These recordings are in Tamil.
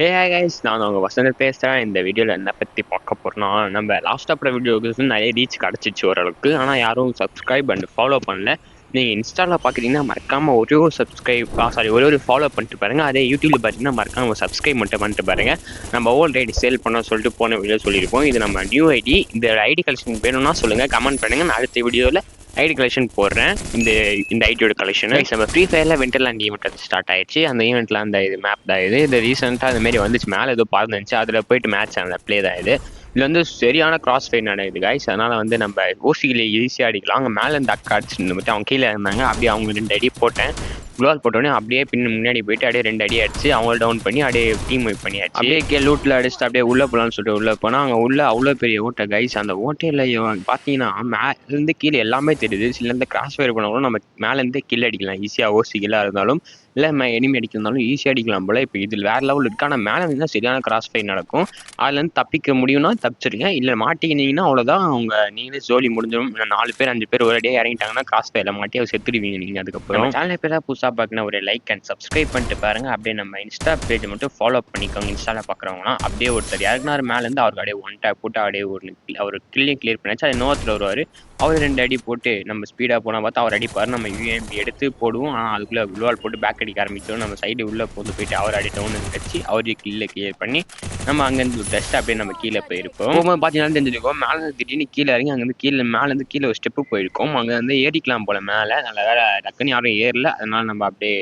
கைஸ் நான் உங்கள் வசந்த் பேசுகிறேன். இந்த வீடியோவில் என்ன பற்றி பார்க்க போகிறோன்னா, நம்ம லாஸ்ட் அப்புறம் வீடியோவுக்கு நிறைய ரீச் கிடச்சிச்சு ஓரளவுக்கு. ஆனால் யாரும் சப்ஸ்கிரைப் அண்ட் ஃபாலோ பண்ணல. நீங்கள் இன்ஸ்டாவில் பார்க்குறீங்கன்னா மறக்காமல் ஒரே ஒரு ஒரே ஒரு ஃபாலோ பண்ணிட்டு பாருங்கள். அதே யூடியூப்பில் பார்த்தீங்கன்னா மறக்காமல் ஒரு சப்ஸ்கிரைப் மட்டும் பண்ணிட்டு பாருங்கள். நம்ம ஓல்டு ஐடி சேல் பண்ண சொல்லிட்டு போன வீடியோ சொல்லியிருப்போம். இது நம்ம நியூ ஐடி. இந்த ஐடி கலெக்ஷன் வேணும்னா சொல்லுங்கள், கமெண்ட் பண்ணுங்கள். நான் அடுத்த வீடியோவில் ஐடி கலெக்ஷன் போடுறேன். இந்த ஐடியோட கலெக்ஷன் நம்ம ஃப்ரீ ஃபயர்ல வெண்டர்லாண்ட் ஈவெண்ட் ஸ்டார்ட் ஆயிடுச்சு. அந்த ஈவெண்ட்ல அந்த இது மேப் தான் இது ரீசெண்டாக அந்த மாதிரி வந்துச்சு. மேலே ஏதோ பறந்துச்சு, அதில் போயிட்டு மேட்ச் அந்த ப்ளே தான் இது. இதுல வந்து சரியான கிராஸ் ஃபைட் நடக்குது கைஸ். அதனால வந்து நம்ம ஓசியில ஈஸியாக அடிக்கலாம். அங்கே மேலே இருந்து அக்கா அடிச்சுட்டு மட்டும் அவங்க கீழே இருந்தாங்க. அப்படியே அவங்க 2 அடி போட்டேன். குளோல் போட்டோடனே அப்படியே முன்னாடி போயிட்டு அப்படியே 2 அடி அடிச்சு அவங்கள டவுன் பண்ணி அப்படியே டீம் வைப் பண்ணியாச்சு. அப்படியே லூட்டில் அடிச்சுட்டு அப்படியே உள்ளே போகலான்னு சொல்லிட்டு உள்ளே போனால் அங்கே உள்ள அவ்வளோ பெரிய ஓட்டை கைஸ். அந்த ஓட்டையில் பார்த்தீங்கன்னா மேலேருந்து கீழே எல்லாமே தெரியுது. சிலருந்து கிராஸ் ஃபயர் பண்ணாலும் நம்ம மேலேருந்தே கில் அடிக்கலாம் ஈஸியாக. ஓசி கில்லாக இருந்தாலும் இல்லை எனிமி அடிக்கிறதாலும் ஈஸியாக அடிக்கலாம் போல். இப்போ இதில் வேறு லெவல் இருக்குது. ஆனால் மேலே இருந்தால் சரியான கிராஸ் ஃபயர் நடக்கும். அதுலேருந்து தப்பிக்க முடியும்னா தப்பிச்சிருங்க, இல்லை மாட்டிக்கினீங்கன்னா அவ்வளோதான். நீங்களே ஜோலி முடிஞ்சிடும். 4 பேர் 5 பேர் ஒரேடியாக இறங்கிட்டாங்கன்னா கிராஸ் ஃபயரில் மாட்டி அவர் செத்துடுவீங்க நீங்கள். அதுக்கப்புறம் சேனல் பேராக புதுசாக பார்க்கணும், ஒரு லைக் அண்ட் சப்ஸ்கிரைப் பண்ணிட்டு பாருங்கள். அப்படியே நம்ம இன்ஸ்டா பேஜ் மட்டும் ஃபாலோ பண்ணிக்கோங்க. இன்ஸ்டாவில் பார்க்குறவங்களாம் அப்படியே ஒருத்தர் இறங்கினார் மேலேருந்து அவருக்கு அப்படியே 1 டேப் போட்டு அப்படியே அவர் கில்லையும் கிளியர் பண்ணியாச்சு. அது இன்னொருத்தர் வருவார், அவர் 2 அடி போட்டு நம்ம ஸ்பீடாக போனால் பார்த்தா அவர் அடிப்பார். நம்ம யூஎம்பி எடுத்து போடுவோம். ஆனால் அதுக்குள்ளே குளோவால் போட்டு பேக் அடிக்க ஆரம்பிச்சோம். நம்ம சைடு உள்ளே போயிட்டு அவர் அடி டவுன் வச்சு அவரே கிளியர் பண்ணி நம்ம அங்கேருந்து டஸ்ட் அப்படியே நம்ம கீழே போயிருப்போம். போகும்போது பார்த்தீங்கன்னா தெரிஞ்சிருக்கோம், மேலே திடீர்னு கீழே இறங்கி அங்கேருந்து மேலேருந்து கீழே ஒரு ஸ்டெப்பு போயிருக்கோம். அங்கே வந்து ஏறிக்கலாம் போல் மேலே. நல்ல வேலை டக்குன்னு யாரும் ஏறல. அதனால நம்ம அப்படியே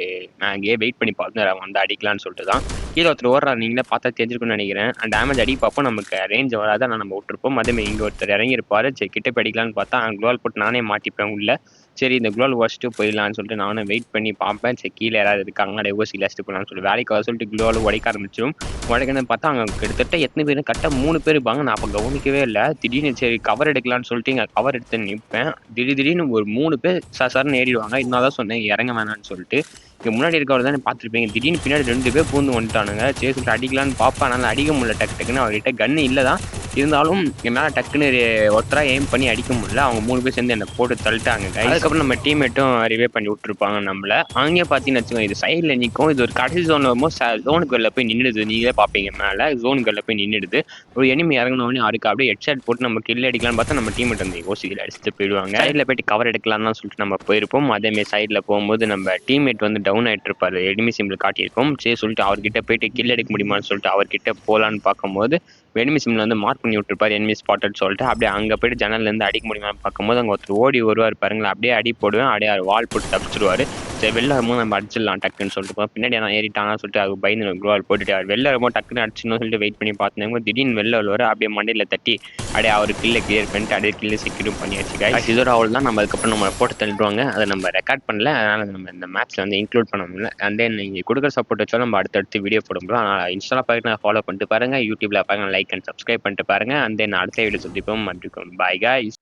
அங்கேயே வெயிட் பண்ணி பார்த்தோம் வந்து அடிக்கலான்னு சொல்லிட்டு தான். கீழே ஒருத்தர் ஓடுறாரு, நீங்களே பார்த்தா தெரிஞ்சிருக்குன்னு நினைக்கிறேன். டேமேஜ் அடி பார்ப்போம், நமக்கு ரேஞ்ச் வராது. ஆனால் நம்ம விட்டுருப்போம். அதேமாதிரி இங்கே ஒருத்தர் இறங்கியிருப்பாரு. சரி கிட்ட போய் அடிக்கலான்னு பார்த்தா குளோவால் போட்டு நானே மாட்டிப்பேன் உள்ள. சரி இந்த குளோவால் உடச்சிட்டு போயிடலான்னு சொல்லிட்டு நானும் வெயிட் பண்ணி பார்ப்பேன். சரி கீழே யாராவது இருக்காங்க, அப்படியே ஓசி லாஸ்ட்டு போகலான்னு சொல்லி வேலைக்கு வர சொல்லிட்டு குளோவால் உடைக்க ஆரம்பிச்சிடும். உடைக்கணும்னு பார்த்தா அங்கே கிட்டத்தட்ட எத்தனை பேர், கரெக்டாக 3 பேர் இருப்பாங்க. நான் அப்போ கவனிக்கவே இல்லை. திடீர்னு சரி கவர் எடுக்கலான்னு சொல்லிட்டு இங்கே கவர் எடுத்து நிற்பேன். திடீர்னு ஒரு 3 பேர் சரன்னு ஏறிடுவாங்க. இதனால தான் சொன்னேன் இறங்க வேணான்னு சொல்லிட்டு. இங்கே முன்னாடி இருக்கவர் தானே பார்த்துருப்பீங்க. திடீர்னு பின்னாடி 2 பேர் பூந்து வந்துட்டானுங்க. சரி சொல்லிட்டு அடிக்கலான்னு பார்ப்பேன். அதனால் அடிக்க முடியல. டக்குன்னு அவர்கிட்ட கன்று இல்லை தான், இருந்தாலும் என் மேலே டக்குன்னு ஒருத்தராக எய்ம் பண்ணி அடிக்க முடியல. அவங்க 3 பேர் சேர்ந்து என்னை போட்டு தள்ளிட்டாங்க. அதுக்கப்புறம் நம்ம டீம்மேட்டும் ரிவே பண்ணி விட்டுருப்பாங்க நம்மள. அங்கேயே பார்த்தீங்கன்னு வச்சுக்கோங்க, இது சைடில் நிற்கும். இது ஒரு கடைசி ஜோன் வரும்போது ஜோனுக்கு வெளில போய் நின்றுடுது. நீங்களே பார்ப்பீங்க மேலே ஜோனுக்கு வெளில போய் நின்றுடுது. ஒரு எனிமி இறங்கினோடனே அதுக்கு அப்படியே ஹெட்ஷாட் போட்டு நம்ம கில் அடிக்கலான்னு பார்த்தா நம்ம டீம்மேட் வந்து ஓசியில் அடிச்சுட்டு போயிடுவாங்க. சைடில் போயிட்டு கவர் எடுக்கலாம்னு தான் சொல்லிட்டு நம்ம போயிருப்போம். அதேமாதிரி சைடில் போகும்போது நம்ம டீம்மேட் வந்து டவுன் ஆகிட்டு இருப்பாரு. எனிமி சிம்பிள் காட்டியிருக்கோம். சரி சொல்லிட்டு அவர்கிட்ட போயிட்டு கில் எடுக்க முடியுமான்னு சொல்லிட்டு அவர்கிட்ட போகலான்னு பார்க்கும்போது எனிமி சிம்மில் வந்து மார்க் பண்ணி விட்டுருப்பாரு, எனிமி ஸ்பாட்டட் சொல்லிட்டு. அப்படியே அங்கே போயிட்டு ஜன்னல்லேருந்து அடிக்க முடியுமான்னு பார்க்கும்போது அங்கே ஒருத்தர் ஓடி வருவார் பாருங்களேன். அப்படியே அடி போடுவேன். அப்படியே வால் போட்டு தப்பிச்சிருவார். சரி வெளில வரும்போது நம்ம அடிச்சிடலாம் டக்குன்னு சொல்லிட்டு பின்னாடி நான் ஏறிட்டாங்கன்னு சொல்லிட்டு அது பயந்து குளோவால் போட்டுட்டு அவர் வெளில வரும்போது டக்குன்னு அடிச்சிடணும்னு சொல்லிட்டு வெயிட் பண்ணி பார்த்தேன். திடீர்னு வெளில வருவார். அப்படியே மண்டையில் தட்டி அப்படியே அவர் கில்லை கிளியர் பண்ணிட்டு அப்படியே கில்லை செக்யூரும் பண்ணியாச்சு. இதோட அவள் தான் நம்ம அதுக்கப்புறம் நம்ம போட்டு தள்ளிடுவாங்க. அதை நம்ம ரெக்கார்ட் பண்ணல, அதனால் நம்ம இந்த மேட்ச்சில் வந்து இன்க்ளூட் பண்ண முடியல. அண்ட் தென் நீங்கள் கொடுக்குற சப்போர்ட் வச்சாலும் நம்ம அடுத்தடுத்து வீடியோ போட முடியும். ஆனால் இன்ஸ்டாவில் பார்த்து நான் ஃபாலோ பண்ணிட்டு பாருங்கள், யூடியூப்பில் பாருங்கள், லைக் அண்ட் சப்ஸ்கிரைப் பண்ணிட்டு பாருங்கள். அண்ட் தென் அடுத்த வீடியோ சந்திப்போம். Bye guys.